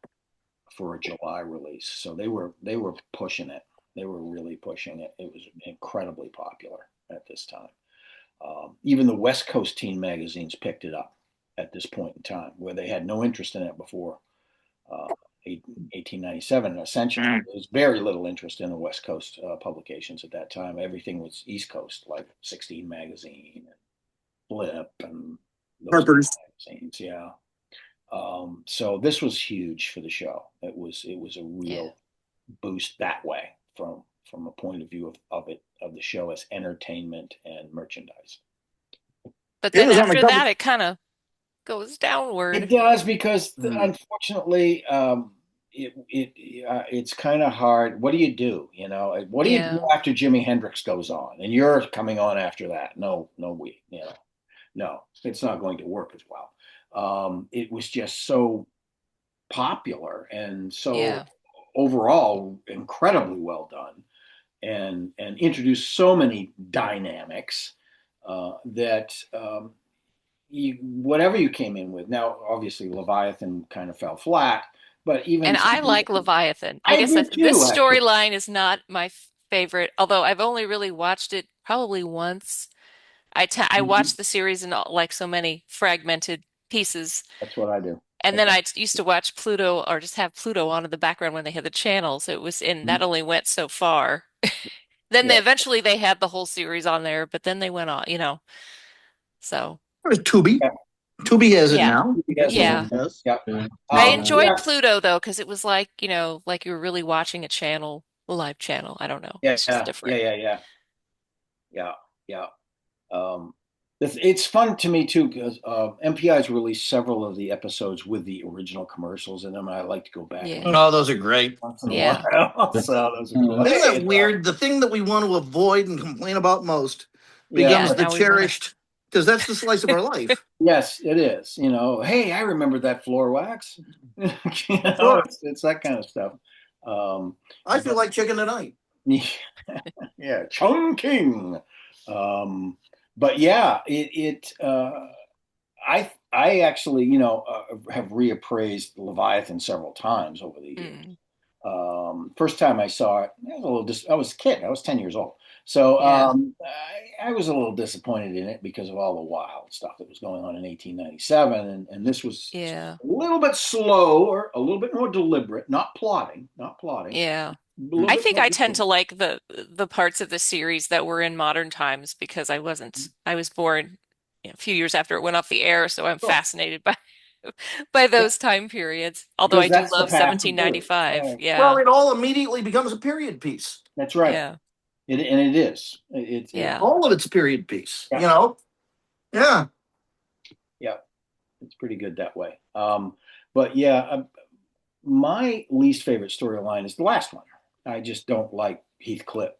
for a July release. So they were pushing it. They were really pushing it. It was incredibly popular at this time. Even the West Coast teen magazines picked it up at this point in time, where they had no interest in it before 1897. Essentially, there was very little interest in the West Coast publications at that time. Everything was East Coast, like 16 Magazine, and Flip, and Harper's magazines. Yeah. So this was huge for the show. It was a real boost that way from a point of view of the show as entertainment and merchandise. But then after that, it kind of goes downward. It does, because unfortunately, it's kind of hard. What do you do? What do you do after Jimi Hendrix goes on, and you're coming on after that? No, it's not going to work as well. It was just so popular and so overall incredibly well done, and introduced so many dynamics that whatever you came in with. Now, obviously, Leviathan kind of fell flat, but I like Leviathan. I guess this storyline is not my favorite, although I've only really watched it probably once. I watched the series in like so many fragmented pieces. That's what I do. And then I used to watch Pluto, or just have Pluto on in the background when they had the channels. It was that only went so far. Then eventually they had the whole series on there, but then they went on, So Tubi. Tubi has it now. Yeah. I enjoyed Pluto though, because it was like, like you were really watching a live channel. I don't know. It's just different. Yeah. It's fun to me too, because MPI's released several of the episodes with the original commercials in them, and I like to go back. Oh, those are great. Once in a while. So those are cool. Isn't that weird? The thing that we want to avoid and complain about most becomes the cherished, because that's the slice of our life. Yes, it is. Hey, I remember that floor wax. It's that kind of stuff. I feel like chicken tonight. Yeah, Chungking. But yeah, I actually, have reappraised Leviathan several times over the years. First time I saw it, I was a kid. I was 10 years old. So I was a little disappointed in it because of all the wild stuff that was going on in 1897. And this was a little bit slow, or a little bit more deliberate, not plotting. Yeah. I think I tend to like the parts of the series that were in modern times, because I was born a few years after it went off the air, so I'm Sure. fascinated by by those time periods. Although Because I do that's the love path to do. 1795. Right. Well, Yeah. it all immediately becomes a period piece. That's right. Yeah. And it is. Yeah. All of it's period piece. Yeah. You know. Yeah. Yeah, it's pretty good that way. But yeah, my least favorite storyline is the last one. I just don't like Heathcliff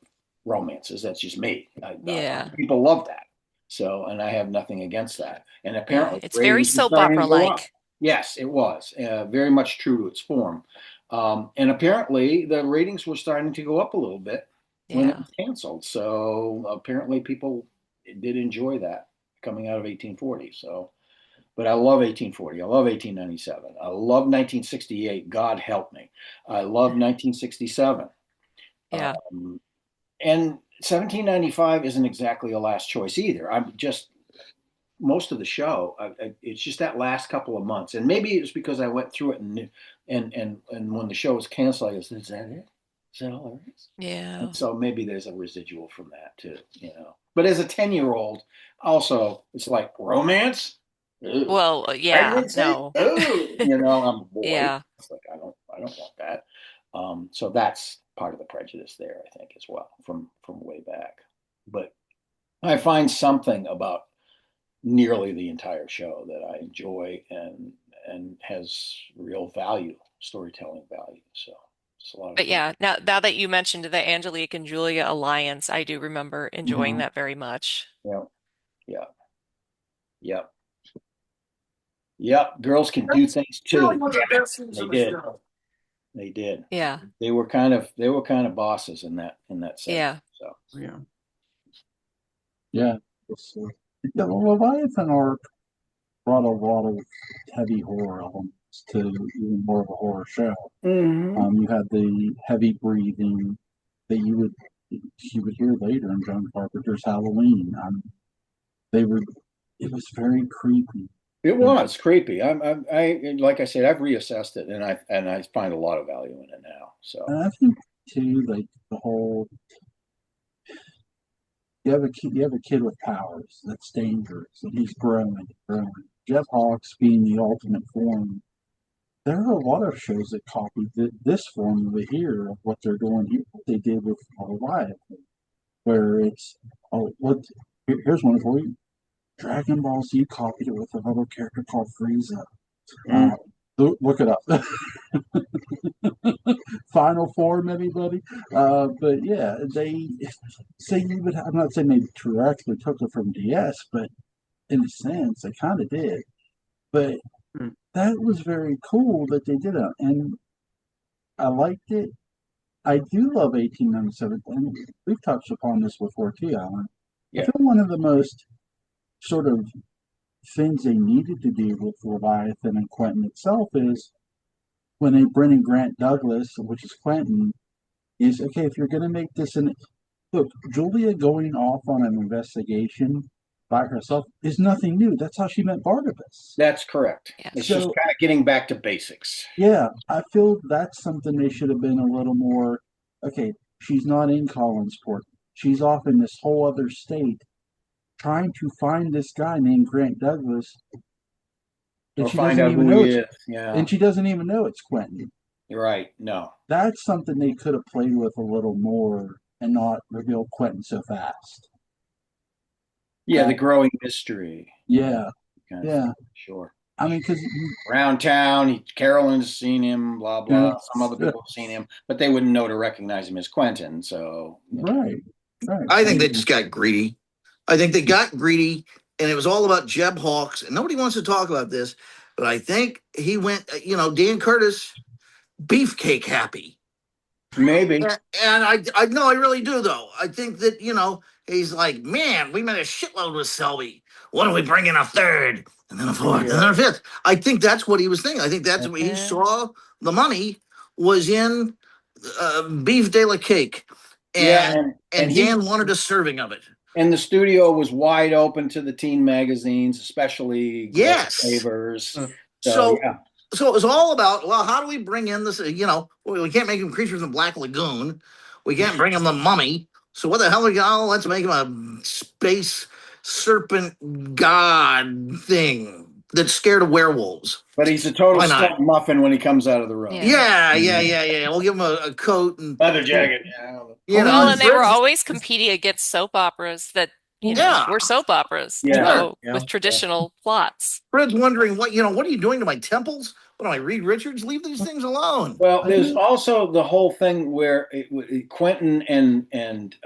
romances. That's just me. Yeah. People love that. So, and I have nothing against that. And Yeah. apparently, It's very ratings are soap starting to opera go up. like. Yes, it was very much true to its form. And apparently, the ratings were starting to go up a little bit when it Yeah. was canceled. So apparently, people did enjoy that coming out of 1840. So, but I love 1840. I love 1897. I love 1968. God help me. I love 1967. Yeah. And 1795 isn't exactly a last choice either. I'm just most of the show. It's just that last couple of months, and maybe it's because I went through it and when the show was canceled, I go, "Is that it? Is that all there is?" Yeah. And so maybe there's a residual from that too, But as a 10-year-old, also it's like romance. Ew. Well, yeah. Pregnancy? No. Ooh, I'm a boy. Yeah. It's like I don't want that. So that's part of the prejudice there, I think, as well, from way back. But I find something about nearly the entire show that I enjoy and has real value, storytelling value. So it's a lot of But fun. yeah, now that you mentioned the Angelique and Julia alliance, I do remember enjoying Mhm. that very much. Yeah, yeah, yeah, yeah. Girls can do things too. They did. They did. Yeah. They were kind of bosses in that segment. Yeah. So Yeah. Yeah. The Leviathan arc brought a lot of heavy horror elements to even more of a horror show. You had the heavy breathing that you would hear later in John Carpenter's Halloween. They were it was very creepy. it was creepy. I like I said, I've reassessed it, and I find a lot of value in it now. So And I think too, like the whole you have a kid with powers that's dangerous and he's growing. Jeff Hawks being the ultimate form. There are a lot of shows that copied this formula here of what they're doing here. What they did with Leviathan, where it's here's one for you. Dragon Ball Z copied it with another character called Frieza. Look it up. Final form, anybody? But yeah, they say you would. I'm not saying they directly took it from DS, but in a sense, they kind of did. But that was very cool that they did it, and I liked it. I do love 1897, and we've touched upon this before too, Alan. I Yeah. feel one of the most sort of things they needed to do with Leviathan and Quentin itself is when they bring in Grant Douglas, which is Quentin, is okay, if you're going to make this an look, Julia going off on an investigation by herself is nothing new. That's how she met Barnabas. That's correct. Yeah. It's So- just kind of getting back to basics. Yeah, I feel that's something they should have been a little more. Okay, she's not in Collinsport. She's off in this whole other state trying to find this guy named Grant Douglas. And Or she find doesn't out even who know he it's, is. Yeah. and she doesn't even know it's Quentin. You're right. No. That's something they could have played with a little more and not reveal Quentin so fast. Yeah, the growing mystery. Yeah, Kind of yeah. thing, sure. I mean, because Around town, Carolyn's seen him, blah, blah. Some other people have seen him, but they wouldn't know to recognize him as Quentin. So, right. I think they just got greedy. I think they got greedy, and it was all about Jeb Hawks. And nobody wants to talk about this, but I think he went, Dan Curtis, beefcake happy. maybe. And I no, I really do though. I think that he's like, man, we made a shitload with Selby. Why don't we bring in a third, and then a fourth, and then a fifth? I think that's what he was thinking. I think that's what he saw. The money was in beef de la cake, and Dan wanted a serving of it. And the studio was wide open to the teen magazines, especially Yes. Savers. So yeah. So it was all about, well, how do we bring in this? We can't make him creatures from Black Lagoon. We can't bring him the Mummy. So what the hell are we going? Oh, let's make him a space serpent god thing that's scared of werewolves. But he's a total Why not? stunt muffin when he comes out of the room. Yeah. We'll give him a coat and Leather jacket. you know. Well, and they were Fred's- always competing against soap operas that, Yeah. were soap operas, Yeah. Yeah. with traditional plots. Fred's wondering what are you doing to my temples? What am I, Reed Richards? Leave these things alone. Well, there's also the whole thing where Quentin and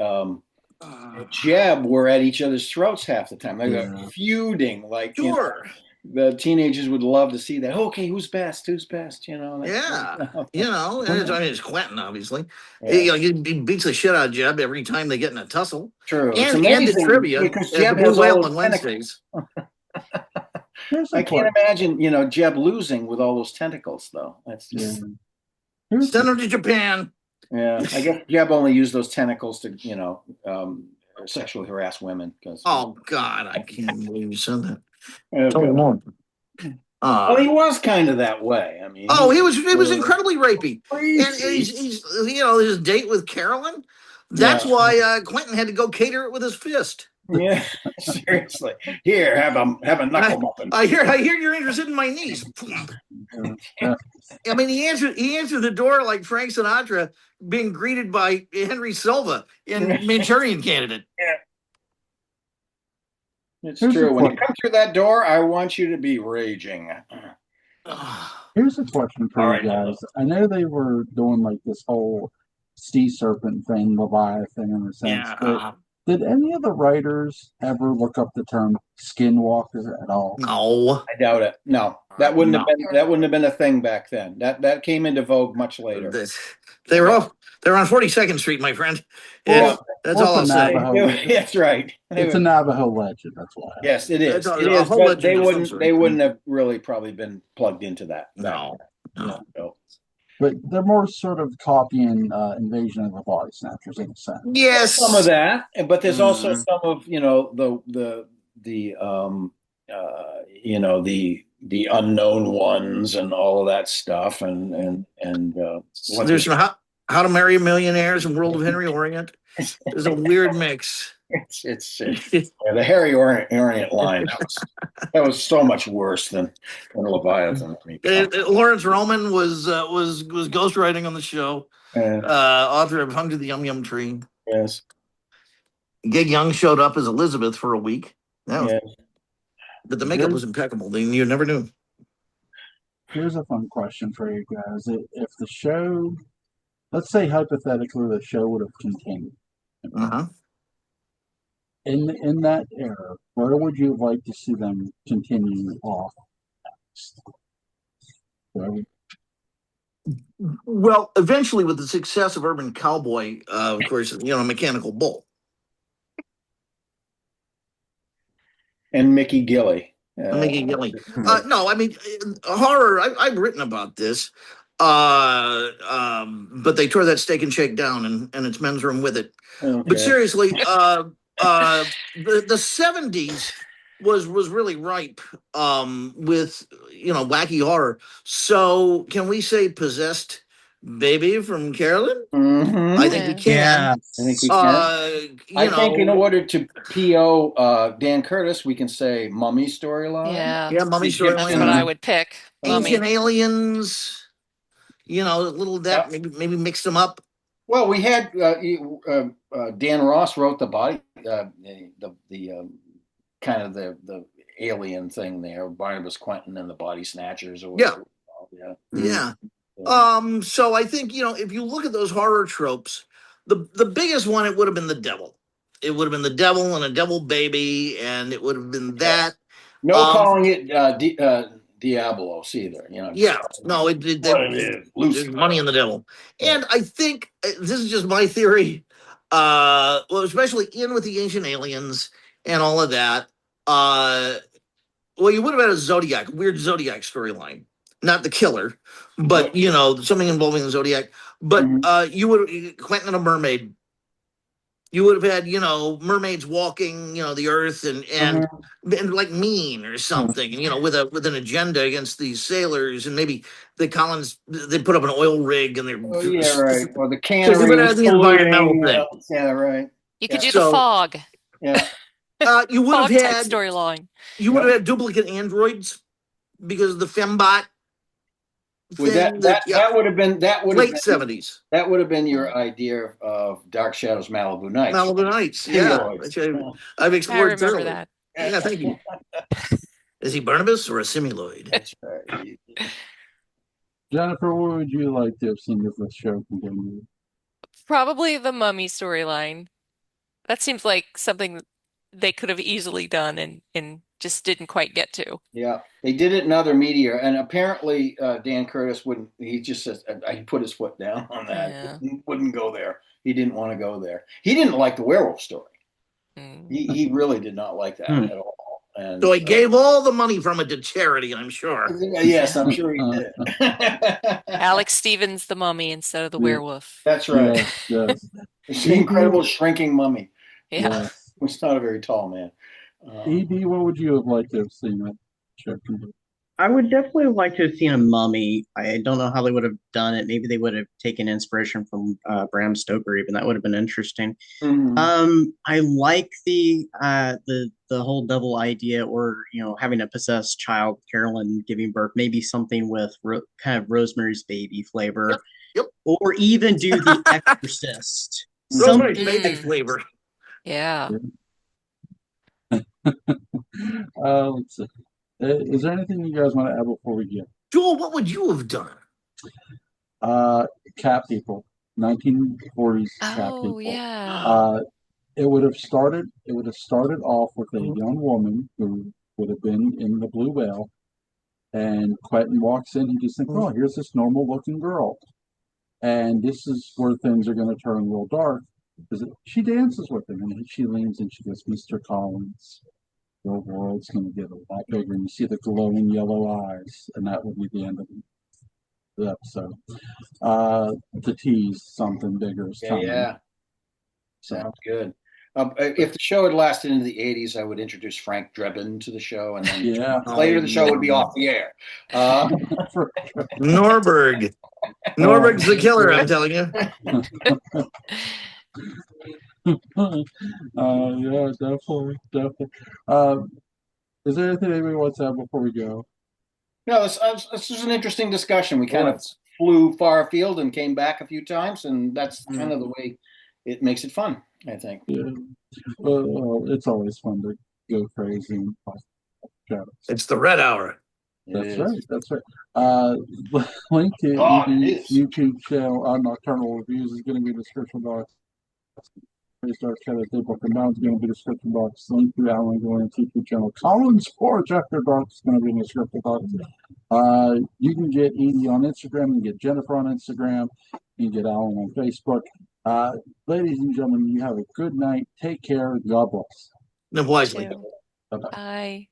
Jeb were at each other's throats half the time. They were feuding, like Sure. the teenagers would love to see that. Okay, who's best? Who's best? Yeah, and it's Quentin, obviously. Yeah. He beats the shit out of Jeb every time they get in a tussle. True. And, It's and amazing in trivia, because at Jeb the Blue has all Whale those on tentacles. Wednesdays. I can't imagine, Jeb losing with all those tentacles, though. That's just Send him to Japan. yeah. I guess Jeb only used those tentacles to, sexually harass women. Because Oh God, I can't believe you said that. well, he was kind of that way. I mean, he was incredibly rapey. crazy. And he's his date with Carolyn. That's why Quentin had to go cater it with his fist. Yeah, seriously. Here, have a knuckle muffin. I hear you're interested in my niece. I mean, he answered the door like Frank Sinatra being greeted by Henry Silva in Manchurian Candidate. Yeah. It's true. When you come through that door, I want you to be raging. Here's a question for All you guys. I know they were doing like this whole sea serpent thing, Leviathan in a sense, but did any of the writers ever look up the term skinwalker at all? No, I doubt it. No, that wouldn't have been a thing back then. That came into vogue much later. They were on 42nd Street, my friend. Yeah. That's all I'll say. That's right. It's a Navajo legend. That's why. Yes, it is. It's It is. whole But legend they of some wouldn't. sort. They wouldn't have really probably been plugged into that. No. But they're more sort of copying Invasion of the Body Snatchers in a sense. Yes, Some of that, but there's also some of the unknown ones and all of that stuff and there's how to Marry a Millionaires and World of Henry Orient. There's a weird mix. It's the Harry Orient line that was so much worse than Leviathan. Lawrence Roman was ghostwriting on the show. Author of Hung to the Yum Yum Tree. Yes. Gig Young showed up as Elizabeth for a week. But the makeup was impeccable. You never knew. Here's a fun question for you guys. If the show, let's say hypothetically, the show would have continued. In that era, where would you like to see them continue off next? Well, eventually, with the success of Urban Cowboy, of course, Mechanical Bull. And Mickey Gilley. Mickey Gilley. No, I mean, horror, I've written about this, but they tore that Steak and Shake down and it's men's room with it. Okay. But seriously, the 70s was really ripe with wacky horror. So can we say Possessed Baby from Carolyn? Mm-hmm. I think we can. Yeah, I think we can. I think in order to PO Dan Curtis, we can say Mummy storyline. Yeah, Mummy storyline. That's what I would pick. Ancient Aliens. A little of that. Maybe mix them up. Well, we had Dan Ross wrote the body, the kind of the alien thing there, Barnabas Quentin and the Body Snatchers. Or whatever. Yeah. So I think, if you look at those horror tropes, the biggest one, it would have been the devil. It would have been the devil and a devil baby, and it would have been that. No calling it Diabolos either. No, there's money in the devil. And I think, this is just my theory, well, especially in with the Ancient Aliens and all of that, well, you would have had a weird Zodiac storyline. Not the killer, but something involving the Zodiac. But you would Quentin and a mermaid. You would have had mermaids walking the earth and like mean or something, with an agenda against these sailors, and maybe the Collins they put up an oil rig and they're right, or the cannery the environmental thing. Yeah, right. You could do the fog. Yeah. You would have Hog type had storyline. duplicate androids because the fembot With thing that would have been late 70s. that would have been your idea of Dark Shadows Malibu Nights. Malibu Nights, Simuloids. which I've I explored remember thoroughly. that. Yeah, thank you. Is he Barnabas or a simuloid? That's right. Jennifer, what would you like to have seen if the show continued? Probably the mummy storyline. That seems like something they could have easily done and just didn't quite get to. Yeah, they did it in other media, and apparently Dan Curtis wouldn't. He just says he put his foot down on that. Yeah. Wouldn't go there. He didn't want to go there. He didn't like the werewolf story. Mm. He really did not like that at all. And So he gave all the money from it to charity, I'm sure. yes, I'm sure he did. Alex Stevens, the mummy instead of the werewolf. That's right. Yes, yes. It's the incredible shrinking mummy. Yeah. Yes. He's not a very tall man. ED, what would you have liked to have seen that show continue? I would definitely like to have seen a mummy. I don't know how they would have done it. Maybe they would have taken inspiration from Bram Stoker. Even that would have been interesting. I like the whole double idea, or having a possessed child, Carolyn giving birth. Maybe something with kind of Rosemary's Baby flavor, Yep. or even do the Exorcist. Rosemary's Baby flavor. Yeah. Let's see. Is there anything you guys want to add before we get? Joel, what would you have done? Cat People, 1940s Cat Oh, People. yeah. It would have started off with a young woman who would have been in the Blue Whale, and Quentin walks in. He just thinks, oh, here's this normal looking girl, and this is where things are going to turn real dark because she dances with him, and she leans and she goes, Mr. Collins, the world's going to get a lot bigger, and you see the glowing yellow eyes, and that would be the end of the episode. To tease something bigger is coming. Yeah. So, Sounds good. If the show had lasted into the 80s, I would introduce Frank Drebin to the show, and then later the show would be off the air. Norberg. Norberg's the killer, I'm telling you. Yeah, definitely. Is there anything anybody wants to add before we go? No, this was an interesting discussion. We kind of flew far afield and came back a few times, and that's kind of the way it makes it fun, I think. Yeah. Well, it's always fun to go crazy and shadows. It's the red hour. That's right. Link to ED's YouTube channel on Nocturnal Reviews is going to be in the description box. Dark Shadows Daybook and Bound is going to be in the description box. Link to Alan Glant's YouTube channel. Collins Forge After Dark is going to be in the description box. You can get Edie on Instagram. You can get Jennifer on Instagram. You can get Alan on Facebook. Ladies and gentlemen, you have a good night. Take care. God bless. No, wisely. Bye-bye. Bye.